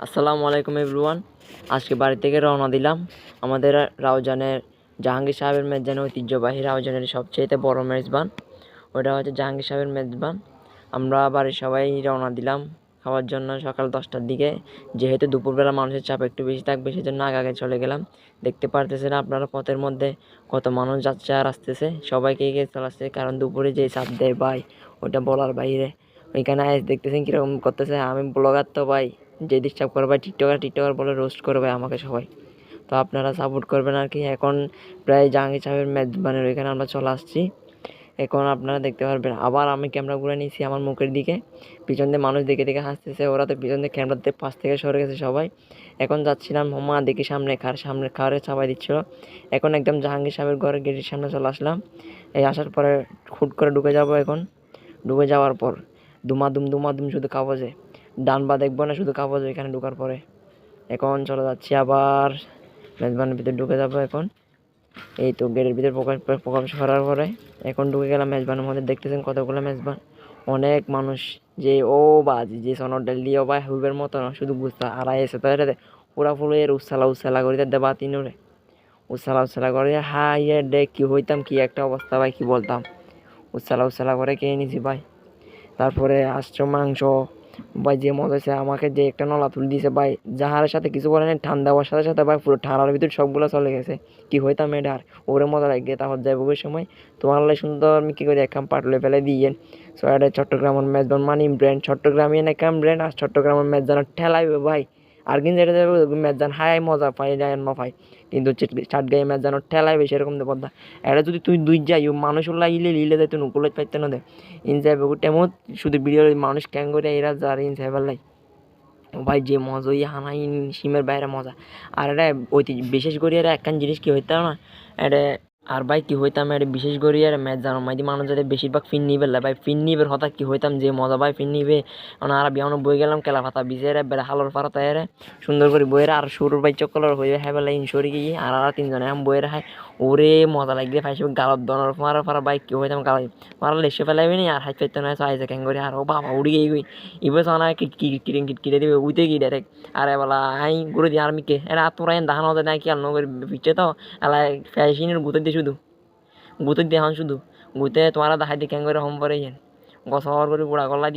আসসালামু আলাইকুম এভরিওয়ান। আজকে বাড়ি থেকে রওনা দিলাম। আমাদের রাউজানের জাহাঙ্গীর সাহেবের মেজবান, ঐতিহ্যবাহী রাউজানের সবচেয়ে বড় মেজবান, ওটা হচ্ছে জাহাঙ্গীর সাহেবের মেজবান। আমরা বাড়ির সবাই রওনা দিলাম খাওয়ার জন্য সকাল 10টার দিকে। যেহেতু দুপুরবেলা মানুষের চাপ একটু বেশি থাকবে, সেজন্য আগে চলে গেলাম। দেখতে পারতেছেন আপনারা পথের মধ্যে কত মানুষ যাচ্ছে আর আসতেছে, সবাইকে এগিয়ে চলে আসছে, কারণ দুপুরে যে চাপ দেয় ভাই, ওটা বলার বাইরে। ওইখানে দেখতেছেন কীরকম করতেছে। আমি ব্লগার তো ভাই, যে ডিস্টার্ব করে ভাই, টিকটকার বলে রোস্ট করে ভাই আমাকে সবাই। তো আপনারা সাপোর্ট করবেন আর কি। এখন প্রায় জাহাঙ্গীর সাহেবের মেজবানের ওইখানে আমরা চলে আসছি। এখন আপনারা দেখতে পারবেন, আবার আমি ক্যামেরা ঘুরে নিয়েছি আমার মুখের দিকে। পিছন দিয়ে মানুষ দেখে হাসতেছে, ওরা তো পিছন দিয়ে ক্যামেরাতে পাশ থেকে সরে গেছে সবাই। এখন যাচ্ছিলাম, মা দেখি সামনে খারে চাপাই দিচ্ছিল। এখন একদম জাহাঙ্গীর সাহেবের ঘরের গেটের সামনে চলে আসলাম। এই আসার পরে হুট করে ঢুকে যাব। এখন ঢুকে যাওয়ার পর দুমাদুম শুধু কাগজে, ডান বা দেখবো না, শুধু কাগজ এখানে ঢোকার পরে। এখন চলে যাচ্ছি আবার মেজবানের ভিতরে ঢুকে যাবো। এখন এই তো গেটের ভিতরে প্রকাশ করার পরে এখন ঢুকে গেলাম মেজবানের মধ্যে। দেখতেছেন কতগুলো মেজবান, অনেক মানুষ। যে ও বাজি যে সনর ডালিও বা হুবের মতো না, শুধু বুঝতে আড়াই এসে তো এটা পুরা ফুলের উচ্ছালা করিতে দেবা তিনরে উচ্ছালা করে ইয়ে দেখ কি হইতাম, কি একটা অবস্থা ভাই, কি বলতাম। উচ্ছালা করে খেয়ে নিছি ভাই। তারপরে আসছে মাংস ভাই, যে মজা হয়েছে। আমাকে যে একটা নলা তুলে দিয়েছে ভাই, জাহারের সাথে কিছু বলে নেই, ঠান্ডা হওয়ার সাথে সাথে ভাই পুরো ঠান্ডার ভিতরে সবগুলো চলে গেছে। কি হইতাম এটা আর, ওরে মজা লাগে। তারপর যাইব ওই সময় তোমার লাই সুন্দর আমি কী করে একখান পাটলে ফেলে দিয়ে। সো এটা চট্টগ্রামের মেজবান মানি ব্র্যান্ড, চট্টগ্রামে একখান ব্র্যান্ড, আর চট্টগ্রামের মেজবান ঠেলাইবে ভাই। আর কিন্তু যেটা যাবে মেজবান হাই মজা পাই যায় ন পাই, কিন্তু চাট গায়ে মেজবানো ঠেলাইবে সেরকম দে পদ্মা। এটা যদি তুই দুই যাই মানুষ উল্লা ইলে যাইতো নুকুলে পাইতে না দে ইনসাইব টেমত শুধু ভিডিওর মানুষ ক্যাং করে এরা যার ইনসাইবার লাই ভাই। যে মজা ওই হানাই সীমের বাইরে মজা। আর এটা বিশেষ করে এরা একখান জিনিস কি হইতাম না এটা। আর ভাই কি হইতাম এটা বিশেষ করে আর ম্যাচ জানো মাইদি মানুষ যাতে বেশিরভাগ ফিন নিবে ভাই, ফিন নিবের হঠাৎ কি হইতাম যে মজা ভাই ফিন নিবে। আর বিয়ানো বই গেলাম কেলা পাতা বিজের বেড়া হালোর পাড়া তাই সুন্দর করে বইয়ের আর শুরুর বাই চক্কর হয়ে হ্যাঁ বেলা ইনশোরে গিয়ে আর তিনজনে আমি বইয়ের হাই ওরে মজা লাগবে ফাইসে গালত দনার মারার পাড়া বাইক কি হইতাম গাল মারলে এসে ফেলাইবে নি আর হাইট পাইতে না আইসে ক্যাং করে। আর ও বাবা উড়ি গিয়ে ইবে সোনা কিটে দিবে উইতে গিয়ে ডাইরেক্ট। আর এবেলা হাই ঘুরে দিয়ে আর্মিকে এরা তোরা দেখানো যায় না কি আর নগর পিছিয়ে তো এলা ফ্যাশনের গুঁতে দিয়ে শুধু গুঁতে দিয়ে হন শুধু গুঁতে তোমারা দেখাই দিয়ে ক্যাং করে হম পরে গছ করে বুড়া গলা